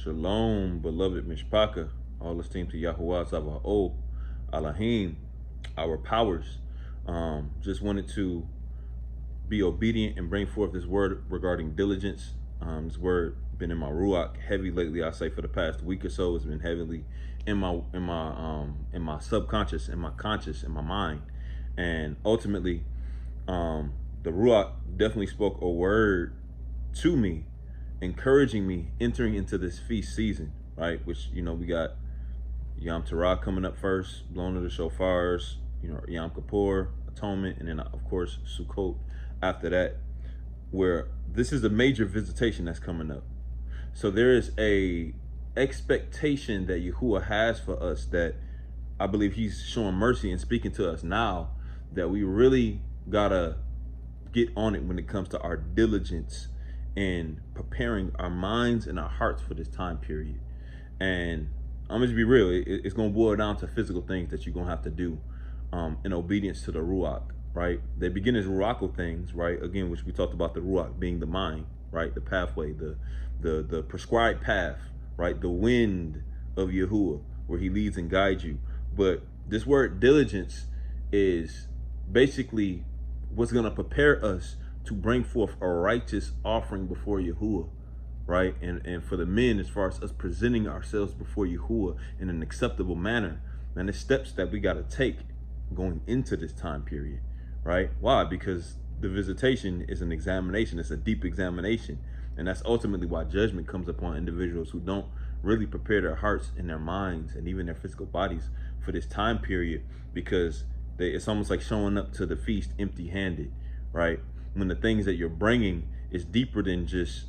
Shalom, beloved Mishpaka, all esteemed to Yahuwah Sabaoth, Elohim, our powers. Just wanted to be obedient and bring forth this word regarding diligence. This word been in my ruach heavy lately. I say for the past week or so, it's been heavily in my subconscious, in my conscious, in my mind, and ultimately, the ruach definitely spoke a word to me, encouraging me entering into this feast season, right? Which, we got Yom Teruah coming up first, blowing of the shofars, Yom Kippur, atonement, and then of course Sukkot after that, where this is a major visitation that's coming up. So there is a expectation that Yahuwah has for us, that I believe he's showing mercy and speaking to us now, that we really gotta get on it when it comes to our diligence in preparing our minds and our hearts for this time period. And I'm gonna just be real, it's gonna boil down to physical things that you're gonna have to do in obedience to the Ruach, right? They begin as Ruachal things, right? Again, which we talked about, the Ruach being the mind, right? The pathway, the prescribed path, right? The wind of Yahuwah, where he leads and guides you. But this word diligence is basically what's gonna prepare us to bring forth a righteous offering before Yahuwah, right? And for the men, as far as us presenting ourselves before Yahuwah in an acceptable manner, and the steps that we got to take going into this time period, right? Why? Because the visitation is an examination. It's a deep examination. And that's ultimately why judgment comes upon individuals who don't really prepare their hearts and their minds and even their physical bodies for this time period, because it's almost like showing up to the feast empty-handed, right? When the things that you're bringing is deeper than just,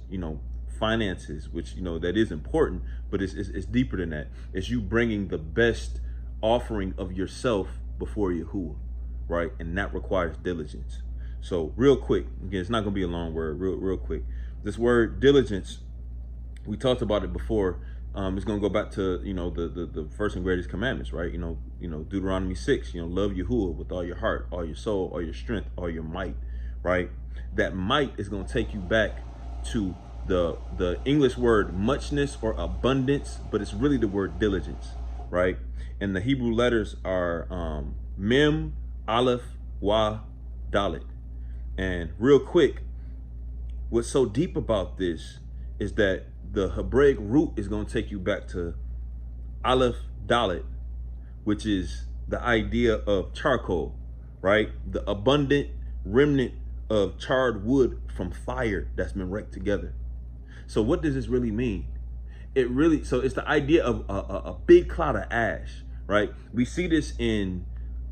finances, which, that is important, but it's deeper than that. It's you bringing the best offering of yourself before Yahuwah, right? And that requires diligence. So real quick, again, it's not gonna be a long word, real quick. This word diligence, we talked about it before. It's gonna go back to, the first and greatest commandments, right? Deuteronomy 6, love Yahuwah with all your heart, all your soul, all your strength, all your might, right? That might is gonna take you back to the English word muchness or abundance, but it's really the word diligence, right? And the Hebrew letters are Mem, Aleph, Wa, Dalet. And real quick, what's so deep about this is that the Hebraic root is going to take you back to Aleph, Dalet, which is the idea of charcoal, right? The abundant remnant of charred wood from fire that's been raked together. So what does this really mean? So it's the idea of a big cloud of ash, right? We see this in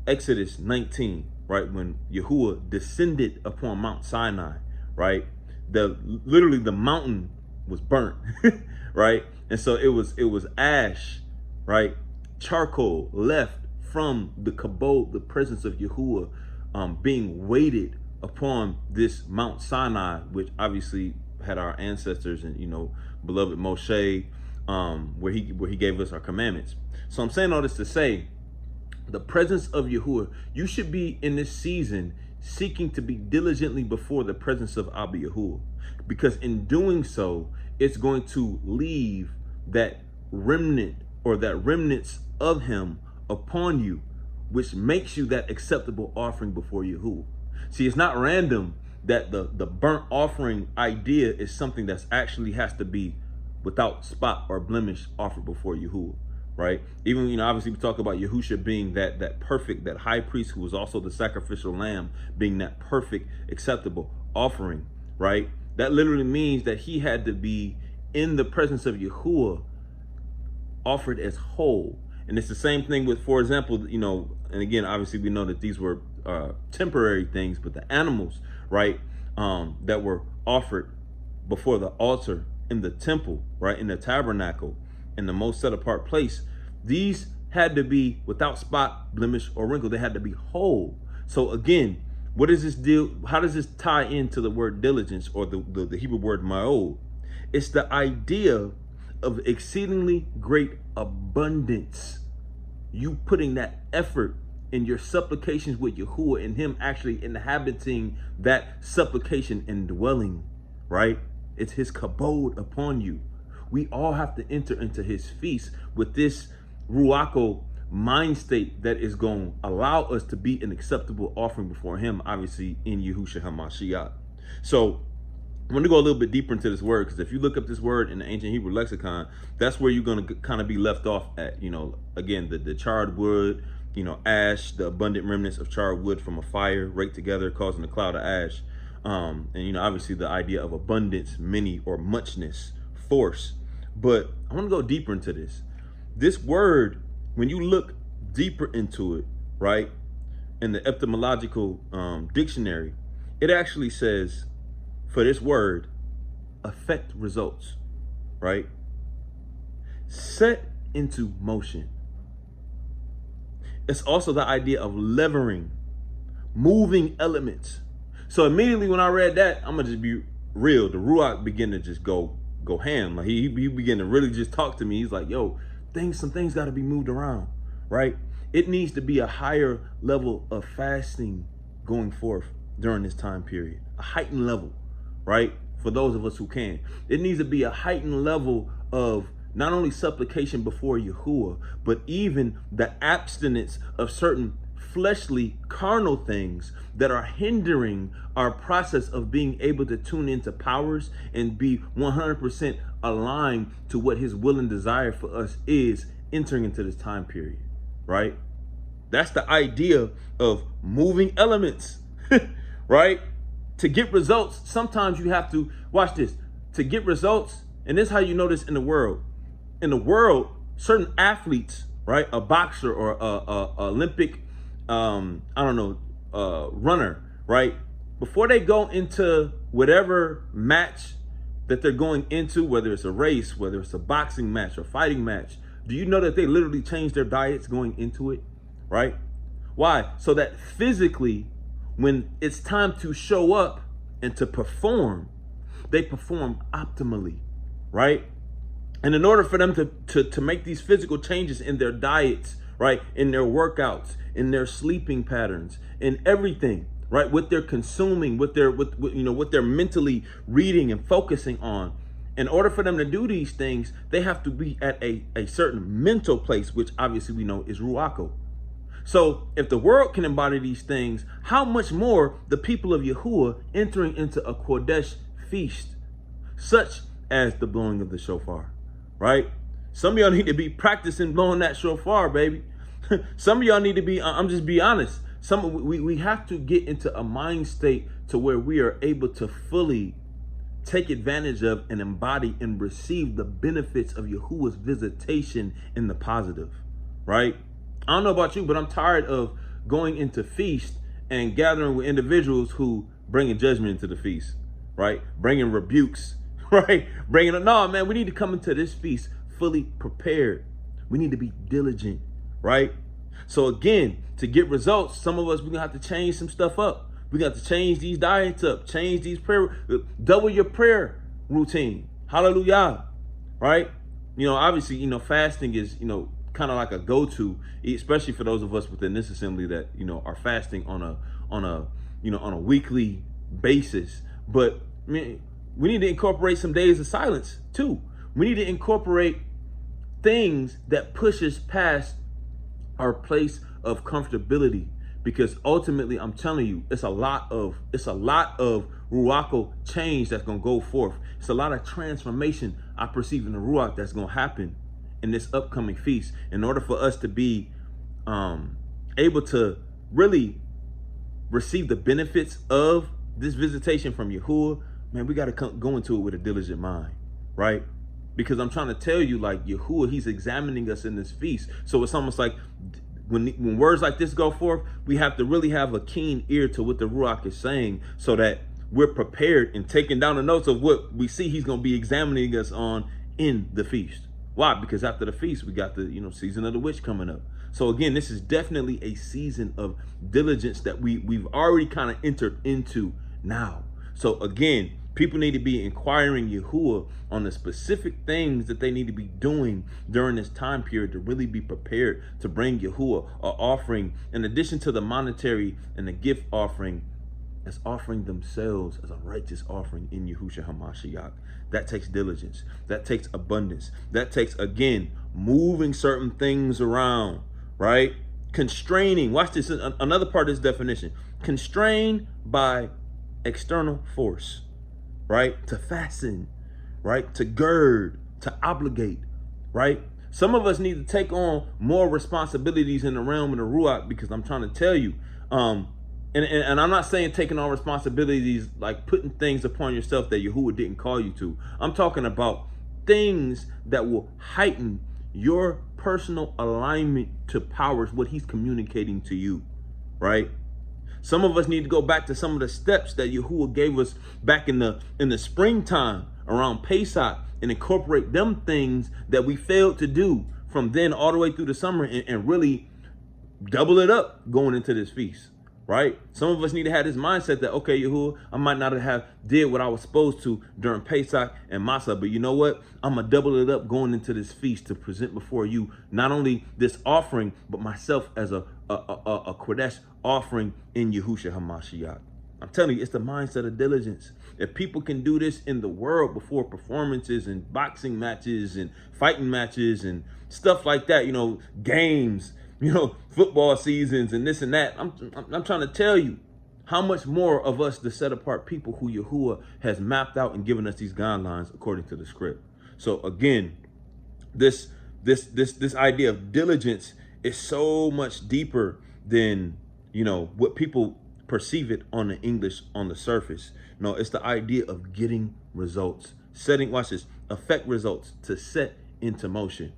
Exodus 19, right? When Yahuwah descended upon Mount Sinai, right? Literally the mountain was burnt, right? And so it was ash, right? Charcoal left from the kabod, the presence of Yahuwah, being weighted upon this Mount Sinai, which obviously had our ancestors and beloved Moshe, where he gave us our commandments. So I'm saying all this to say, the presence of Yahuwah, you should be in this season seeking to be diligently before the presence of Abba Yahuwah, because in doing so, it's going to leave that remnant or that remnants of him upon you, which makes you that acceptable offering before Yahuwah. See, it's not random that the burnt offering idea is something that's actually has to be without spot or blemish offered before Yahuwah, right? Even, obviously we talk about Yahusha being that perfect, that high priest who was also the sacrificial lamb, being that perfect, acceptable offering, right? That literally means that he had to be in the presence of Yahuwah, offered as whole. And it's the same thing with, for example, and again, obviously we know that these were temporary things, but the animals, right, that were offered before the altar in the temple, right, in the tabernacle, in the most set apart place, these had to be without spot, blemish, or wrinkle. They had to be whole. So again, what does this deal? How does this tie into the word diligence, or the Hebrew word ma'od? It's the idea of exceedingly great abundance. You putting that effort in your supplications with Yahuwah, and him actually inhabiting that supplication and dwelling, right? It's his kabod upon you, we all have to enter into his feast with this ruako mind state that is going to allow us to be an acceptable offering before him, obviously in Yahushua HaMashiach. So I'm going to go a little bit deeper into this word, because if you look up this word in the ancient Hebrew lexicon, that's where you're going to kind of be left off at. Again, the charred wood, ash, the abundant remnants of charred wood from a fire raked together, causing a cloud of ash. And obviously the idea of abundance, many, or muchness, force. But I want to go deeper into this. This word, when you look deeper into it, right, in the etymological dictionary, it actually says, for this word, affect results, right? Set into motion. It's also the idea of levering, moving elements. So immediately when I read that, I'm gonna just be real. The Ruach began to just go ham. Like he began to really just talk to me. He's like, yo, some things got to be moved around, right? It needs to be a higher level of fasting going forth during this time period, a heightened level, right? For those of us who can, it needs to be a heightened level of not only supplication before Yahuwah, but even the abstinence of certain fleshly, carnal things that are hindering our process of being able to tune into powers and be 100% aligned to what his will and desire for us is entering into this time period, right? That's the idea of moving elements, right? To get results, sometimes you have to, watch this, to get results, and this is how you know this in the world. In the world, certain athletes, right, a boxer or a Olympic, runner, right, before they go into whatever match that they're going into, whether it's a race, whether it's a boxing match or fighting match, do you know that they literally change their diets going into it, right? Why? So that physically, when it's time to show up and to perform, they perform optimally, right? And in order for them to make these physical changes in their diets, right, in their workouts, in their sleeping patterns, in everything, right, what they're consuming, what they're mentally reading and focusing on, in order for them to do these things, they have to be at a certain mental place, which obviously we know is Ruako. So if the world can embody these things, how much more the people of Yahuwah entering into a Kodesh feast, such as the blowing of the shofar, right? Some of y'all need to be practicing blowing that shofar, baby. Some of y'all need to be, I'm just be honest. We have to get into a mind state to where we are able to fully take advantage of and embody and receive the benefits of Yahuwah's visitation in the positive, right? I don't know about you, but I'm tired of going into feast and gathering with individuals who bringing judgment into the feast, right? Bringing rebukes, right? No, man, we need to come into this feast fully prepared. We need to be diligent, right? So again, to get results, some of us, we're gonna have to change some stuff up. We got to change these diets up, change these double your prayer routine. Hallelujah, right? Obviously, fasting is, kind of like a go-to, especially for those of us within this assembly that, are fasting on a weekly basis. But I mean, we need to incorporate some days of silence too. We need to incorporate things that push us past our place of comfortability, because ultimately, I'm telling you, it's a lot of Ruach change that's gonna go forth. It's a lot of transformation I perceive in the Ruach that's gonna happen in this upcoming feast. In order for us to be able to really receive the benefits of this visitation from Yahuwah, man, we gotta go into it with a diligent mind, right? Because I'm trying to tell you, like, Yahuwah, he's examining us in this feast. So it's almost like when words like this go forth, we have to really have a keen ear to what the Ruach is saying, so that we're prepared and taking down the notes of what we see he's going to be examining us on in the feast. Why? Because after the feast, we got the season of the witch coming up. So again, this is definitely a season of diligence that we've already kind of entered into now. So again, people need to be inquiring Yahuwah on the specific things that they need to be doing during this time period to really be prepared to bring Yahuwah an offering, in addition to the monetary and the gift offering, as offering themselves as a righteous offering in Yahushua HaMashiach. That takes diligence. That takes abundance. That takes, again, moving certain things around, right? Constraining. Watch this. Another part of this definition. Constrained by external force, right? To fasten, right? To gird, to obligate, right? Some of us need to take on more responsibilities in the realm of the Ruach, because I'm trying to tell you, and I'm not saying taking on responsibilities like putting things upon yourself that Yahuwah didn't call you to. I'm talking about things that will heighten your personal alignment to powers, what he's communicating to you, right? Some of us need to go back to some of the steps that Yahuwah gave us back in the springtime around Pesach and incorporate them things that we failed to do from then all the way through the summer, and really double it up going into this feast, right? Some of us need to have this mindset that, okay, Yahuwah, I might not have did what I was supposed to during Pesach and Masa, but you know what? I'm going to double it up going into this feast to present before you not only this offering, but myself as a Kodesh offering in Yahushua HaMashiach. I'm telling you, it's the mindset of diligence. If people can do this in the world before performances and boxing matches and fighting matches and stuff like that, you know, games, you know, football seasons and this and that, I'm trying to tell you how much more of us, the set apart people who Yahuwah has mapped out and given us these guidelines according to the script. So again, this idea of diligence is so much deeper than, you know, what people perceive it on the English on the surface. No, it's the idea of getting results, setting, watch this, affect results, to set into motion.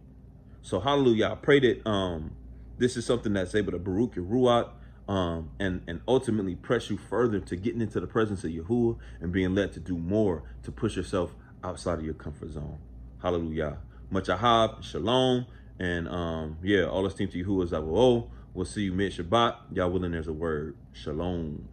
So hallelujah, I pray that this is something that's able to baruch your ruach, and ultimately press you further to getting into the presence of Yahuwah and being led to do more, to push yourself outside of your comfort zone. Hallelujah. Much ahab, shalom, and yeah, all esteem to Yahuwah Zavo. We'll see you mid Shabbat. Y'all willing, there's a word. Shalom.